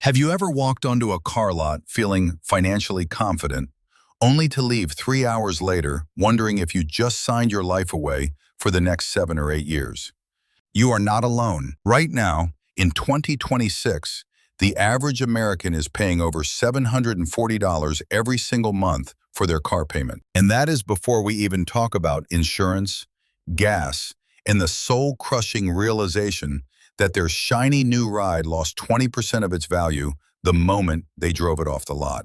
Have you ever walked onto a car lot feeling financially confident, only to leave 3 hours later wondering if you just signed your life away for the next 7 or 8 years? You are not alone. Right now, in 2026, the average American is paying over $740 every single month for their car payment. And that is before we even talk about insurance, gas, and the soul-crushing realization that their shiny new ride lost 20% of its value the moment they drove it off the lot.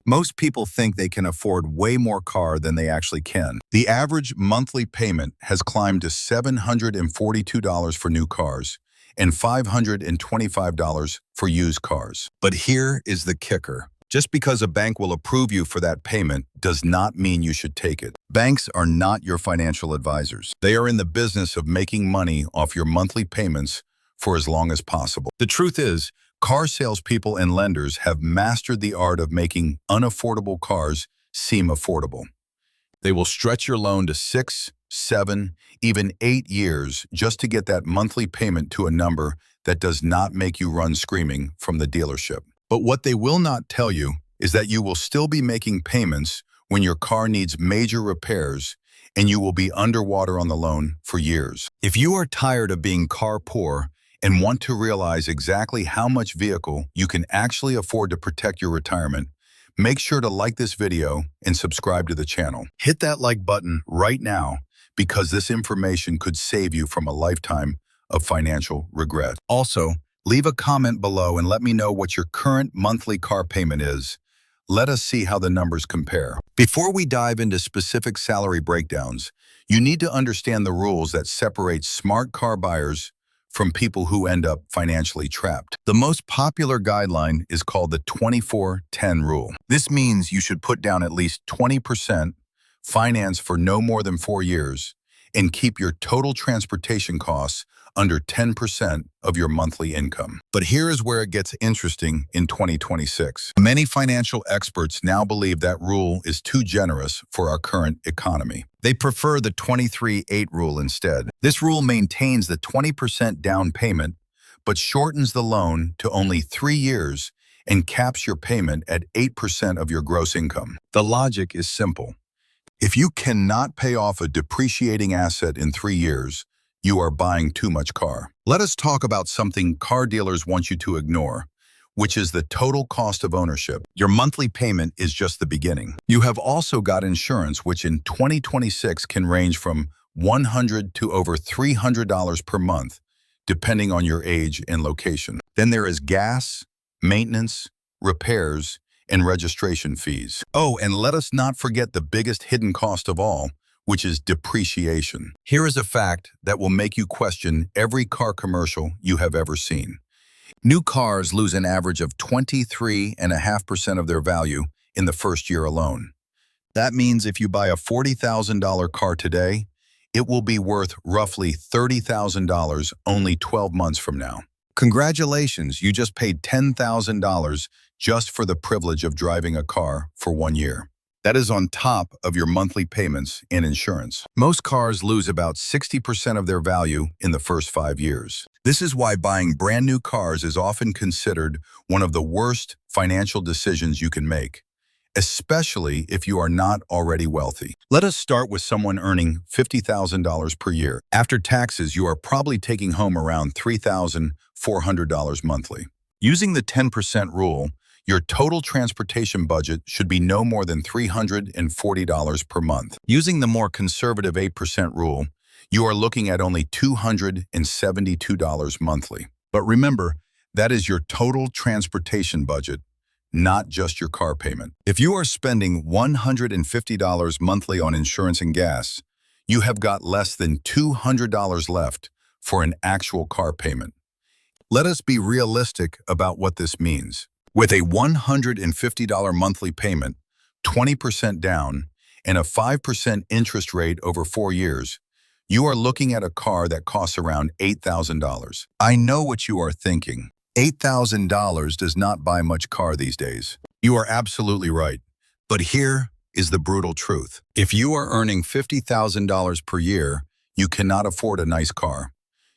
Most people think they can afford way more car than they actually can. The average monthly payment has climbed to $742 for new cars and $525 for used cars. But here is the kicker. Just because a bank will approve you for that payment does not mean you should take it. Banks are not your financial advisors. They are in the business of making money off your monthly payments for as long as possible. The truth is, car salespeople and lenders have mastered the art of making unaffordable cars seem affordable. They will stretch your loan to 6, 7, even 8 years just to get that monthly payment to a number that does not make you run screaming from the dealership. But what they will not tell you is that you will still be making payments when your car needs major repairs and you will be underwater on the loan for years. If you are tired of being car poor and want to realize exactly how much vehicle you can actually afford to protect your retirement, make sure to like this video and subscribe to the channel. Hit that like button right now because this information could save you from a lifetime of financial regret. Also, leave a comment below and let me know what your current monthly car payment is. Let us see how the numbers compare. Before we dive into specific salary breakdowns, you need to understand the rules that separate smart car buyers from people who end up financially trapped. The most popular guideline is called the 24-10 rule. This means you should put down at least 20% finance for no more than 4 years and keep your total transportation costs under 10% of your monthly income. But here is where it gets interesting in 2026. Many financial experts now believe that rule is too generous for our current economy. They prefer the 23-8 rule instead. This rule maintains the 20% down payment, but shortens the loan to only 3 years and caps your payment at 8% of your gross income. The logic is simple. If you cannot pay off a depreciating asset in 3 years, you are buying too much car. Let us talk about something car dealers want you to ignore, which is the total cost of ownership. Your monthly payment is just the beginning. You have also got insurance, which in 2026 can range from $100 to over $300 per month, depending on your age and location. Then there is gas, maintenance, repairs, and registration fees. Oh, and let us not forget the biggest hidden cost of all, which is depreciation. Here is a fact that will make you question every car commercial you have ever seen. New cars lose an average of 23.5% of their value in the first year alone. That means if you buy a $40,000 car today, it will be worth roughly $30,000 only 12 months from now. Congratulations, you just paid $10,000 just for the privilege of driving a car for 1 year. That is on top of your monthly payments and insurance. Most cars lose about 60% of their value in the first 5 years. This is why buying brand new cars is often considered one of the worst financial decisions you can make, especially if you are not already wealthy. Let us start with someone earning $50,000 per year. After taxes, you are probably taking home around $3,400 monthly. Using the 10% rule, your total transportation budget should be no more than $340 per month. Using the more conservative 8% rule, you are looking at only $272 monthly. But remember, that is your total transportation budget, not just your car payment. If you are spending $150 monthly on insurance and gas, you have got less than $200 left for an actual car payment. Let us be realistic about what this means. With a $150 monthly payment, 20% down, and a 5% interest rate over 4 years, you are looking at a car that costs around $8,000. I know what you are thinking. $8,000 does not buy much car these days. You are absolutely right. But here is the brutal truth. If you are earning $50,000 per year, you cannot afford a nice car.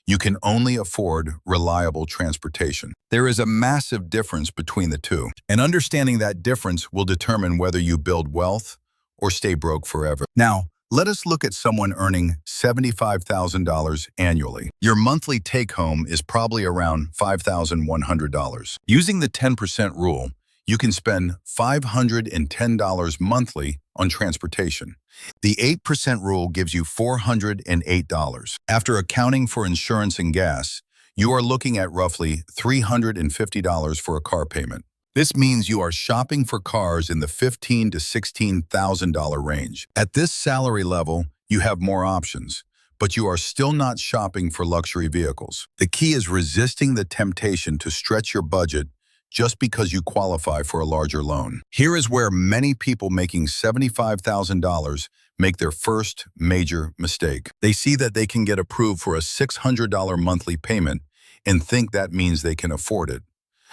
You can only afford reliable transportation. There is a massive difference between the two, and understanding that difference will determine whether you build wealth or stay broke forever. Now, let us look at someone earning $75,000 annually. Your monthly take-home is probably around $5,100. Using the 10% rule, you can spend $510 monthly on transportation. The 8% rule gives you $408. After accounting for insurance and gas, you are looking at roughly $350 for a car payment. This means you are shopping for cars in the $15,000 to $16,000 range. At this salary level, you have more options, but you are still not shopping for luxury vehicles. The key is resisting the temptation to stretch your budget just because you qualify for a larger loan. Here is where many people making $75,000 make their first major mistake. They see that they can get approved for a $600 monthly payment and think that means they can afford it.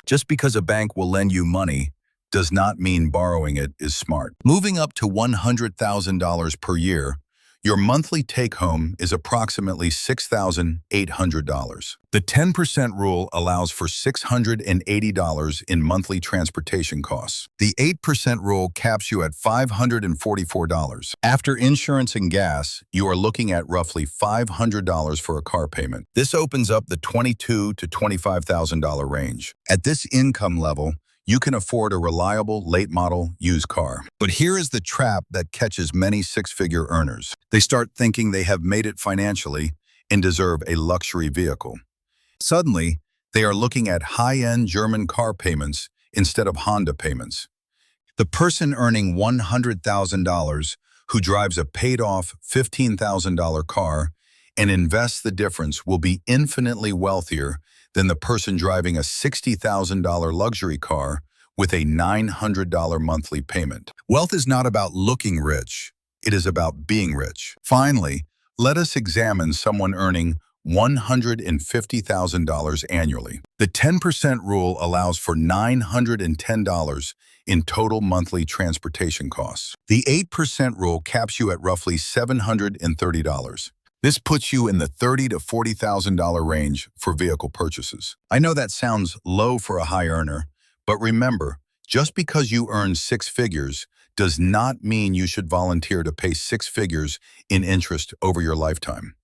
Just because a bank will lend you money does not mean borrowing it is smart. Moving up to $100,000 per year, your monthly take-home is approximately $6,800. The 10% rule allows for $680 in monthly transportation costs. The 8% rule caps you at $544. After insurance and gas, you are looking at roughly $500 for a car payment. This opens up the $22,000 to $25,000 range. At this income level, you can afford a reliable late-model used car. But here is the trap that catches many six-figure earners. They start thinking they have made it financially and deserve a luxury vehicle. Suddenly, they are looking at high-end German car payments instead of Honda payments. The person earning $100,000 who drives a paid-off $15,000 car and invests the difference will be infinitely wealthier than the person driving a $60,000 luxury car with a $900 monthly payment. Wealth is not about looking rich, it is about being rich. Finally, let us examine someone earning $150,000 annually. The 10% rule allows for $910 in total monthly transportation costs. The 8% rule caps you at roughly $730. This puts you in the $30,000 to $40,000 range for vehicle purchases. I know that sounds low for a high earner, but remember, just because you earn six figures does not mean you should volunteer to pay six figures in interest over your lifetime.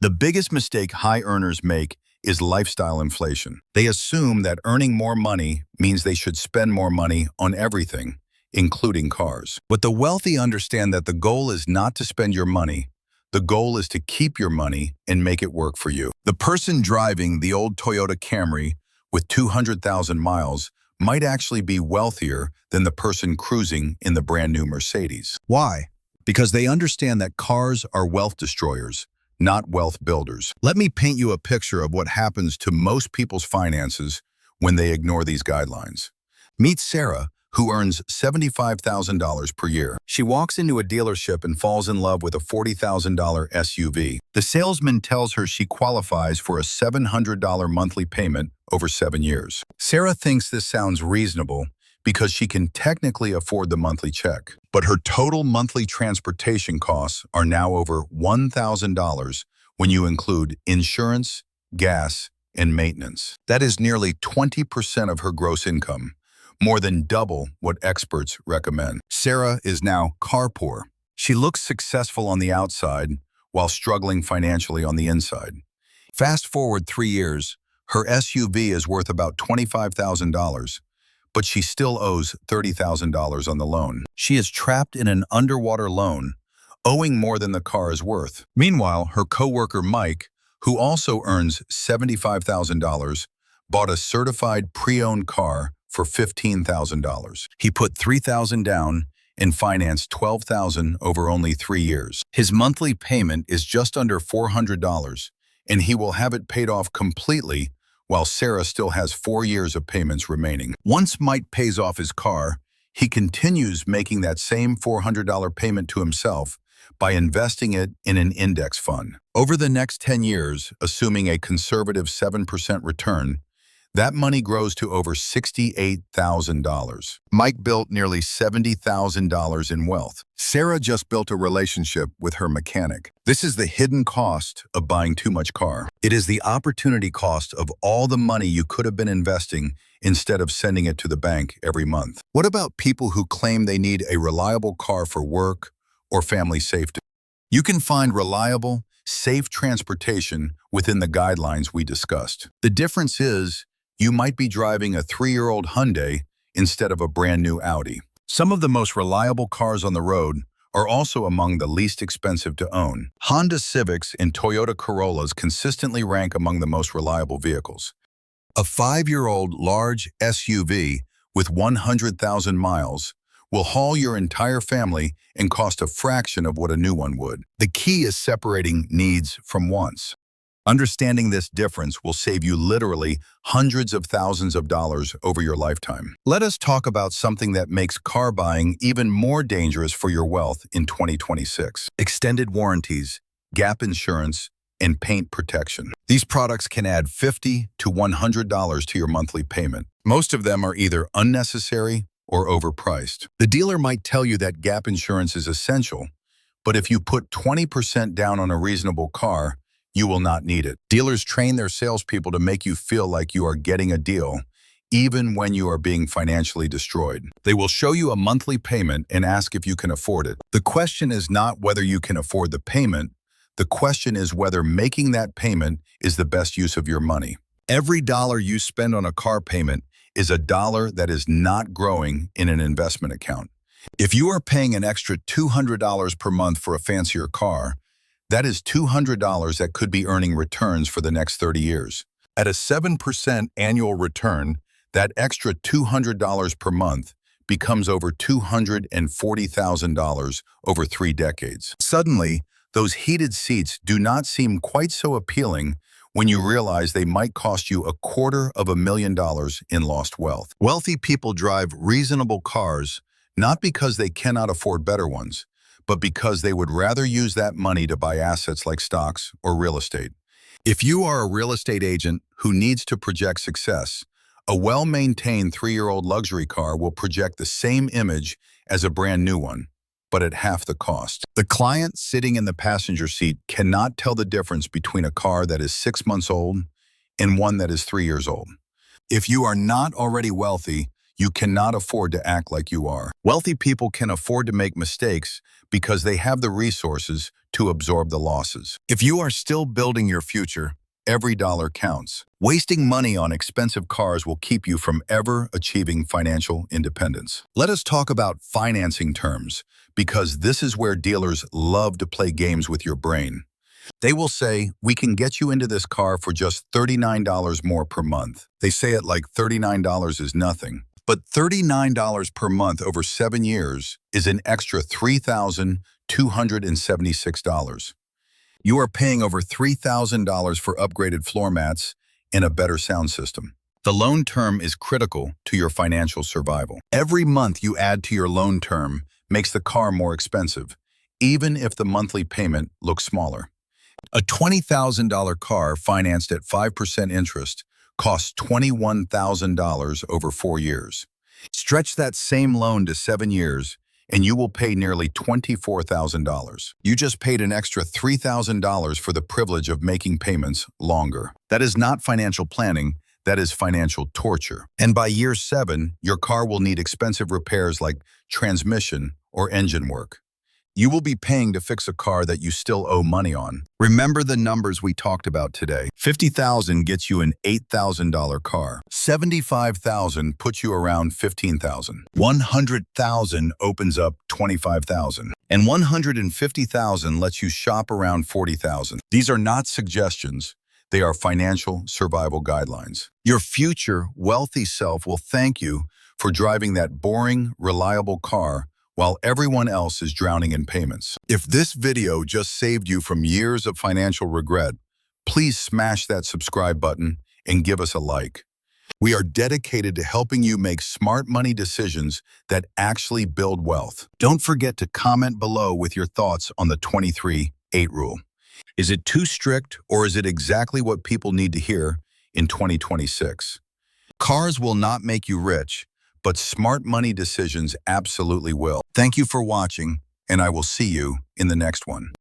The biggest mistake high earners make is lifestyle inflation. They assume that earning more money means they should spend more money on everything, including cars. But the wealthy understand that the goal is not to spend your money. The goal is to keep your money and make it work for you. The person driving the old Toyota Camry with 200,000 miles might actually be wealthier than the person cruising in the brand new Mercedes. Why? Because they understand that cars are wealth destroyers, not wealth builders. Let me paint you a picture of what happens to most people's finances when they ignore these guidelines. Meet Sarah, who earns $75,000 per year. She walks into a dealership and falls in love with a $40,000 SUV. The salesman tells her she qualifies for a $700 monthly payment over 7 years. Sarah thinks this sounds reasonable because she can technically afford the monthly check. But her total monthly transportation costs are now over $1,000 when you include insurance, gas, and maintenance. That is nearly 20% of her gross income, more than double what experts recommend. Sarah is now car poor. She looks successful on the outside while struggling financially on the inside. Fast forward 3 years, her SUV is worth about $25,000, but she still owes $30,000 on the loan. She is trapped in an underwater loan, owing more than the car is worth. Meanwhile, her coworker Mike, who also earns $75,000, bought a certified pre-owned car for $15,000. He put $3,000 down and financed $12,000 over only 3 years. His monthly payment is just under $400, and he will have it paid off completely while Sarah still has 4 years of payments remaining. Once Mike pays off his car, he continues making that same $400 payment to himself by investing it in an index fund. Over the next 10 years, assuming a conservative 7% return, That money grows to over $68,000. Mike built nearly $70,000 in wealth. Sarah just built a relationship with her mechanic. This is the hidden cost of buying too much car. It is the opportunity cost of all the money you could have been investing instead of sending it to the bank every month. What about people who claim they need a reliable car for work or family safety? You can find reliable, safe transportation within the guidelines we discussed. The difference is, you might be driving a 3-year-old Hyundai instead of a brand new Audi. Some of the most reliable cars on the road are also among the least expensive to own. Honda Civics and Toyota Corollas consistently rank among the most reliable vehicles. A 5-year-old large SUV with 100,000 miles will haul your entire family and cost a fraction of what a new one would. The key is separating needs from wants. Understanding this difference will save you literally hundreds of thousands of dollars over your lifetime. Let us talk about something that makes car buying even more dangerous for your wealth in 2026. Extended warranties, gap insurance, and paint protection. These products can add $50 to $100 to your monthly payment. Most of them are either unnecessary or overpriced. The dealer might tell you that gap insurance is essential, but if you put 20% down on a reasonable car, you will not need it. Dealers train their salespeople to make you feel like you are getting a deal, even when you are being financially destroyed. They will show you a monthly payment and ask if you can afford it. The question is not whether you can afford the payment. The question is whether making that payment is the best use of your money. Every dollar you spend on a car payment is a dollar that is not growing in an investment account. If you are paying an extra $200 per month for a fancier car, that is $200 that could be earning returns for the next 30 years. At a 7% annual return, that extra $200 per month becomes over $240,000 over 3 decades. Suddenly, those heated seats do not seem quite so appealing when you realize they might cost you $250,000 in lost wealth. Wealthy people drive reasonable cars not because they cannot afford better ones, but because they would rather use that money to buy assets like stocks or real estate. If you are a real estate agent who needs to project success, a well-maintained 3-year-old luxury car will project the same image as a brand new one, but at half the cost. The client sitting in the passenger seat cannot tell the difference between a car that is 6 months old and one that is 3 years old. If you are not already wealthy, you cannot afford to act like you are. Wealthy people can afford to make mistakes because they have the resources to absorb the losses. If you are still building your future, every dollar counts. Wasting money on expensive cars will keep you from ever achieving financial independence. Let us talk about financing terms, because this is where dealers love to play games with your brain. They will say, we can get you into this car for just $39 more per month. They say it like $39 is nothing. But $39 per month over 7 years is an extra $3,276. You are paying over $3,000 for upgraded floor mats and a better sound system. The loan term is critical to your financial survival. Every month you add to your loan term makes the car more expensive, even if the monthly payment looks smaller. A $20,000 car financed at 5% interest costs $21,000 over 4 years. Stretch that same loan to 7 years, and you will pay nearly $24,000. You just paid an extra $3,000 for the privilege of making payments longer. That is not financial planning, that is financial torture. And by year 7, your car will need expensive repairs like transmission or engine work. You will be paying to fix a car that you still owe money on. Remember the numbers we talked about today. $50,000 gets you an $8,000 car. $75,000 puts you around $15,000. $100,000 opens up $25,000. And $150,000 lets you shop around $40,000. These are not suggestions. They are financial survival guidelines. Your future wealthy self will thank you for driving that boring, reliable car while everyone else is drowning in payments. If this video just saved you from years of financial regret, please smash that subscribe button and give us a like. We are dedicated to helping you make smart money decisions that actually build wealth. Don't forget to comment below with your thoughts on the 23-8 rule. Is it too strict, or is it exactly what people need to hear in 2026? Cars will not make you rich, but smart money decisions absolutely will. Thank you for watching, and I will see you in the next one.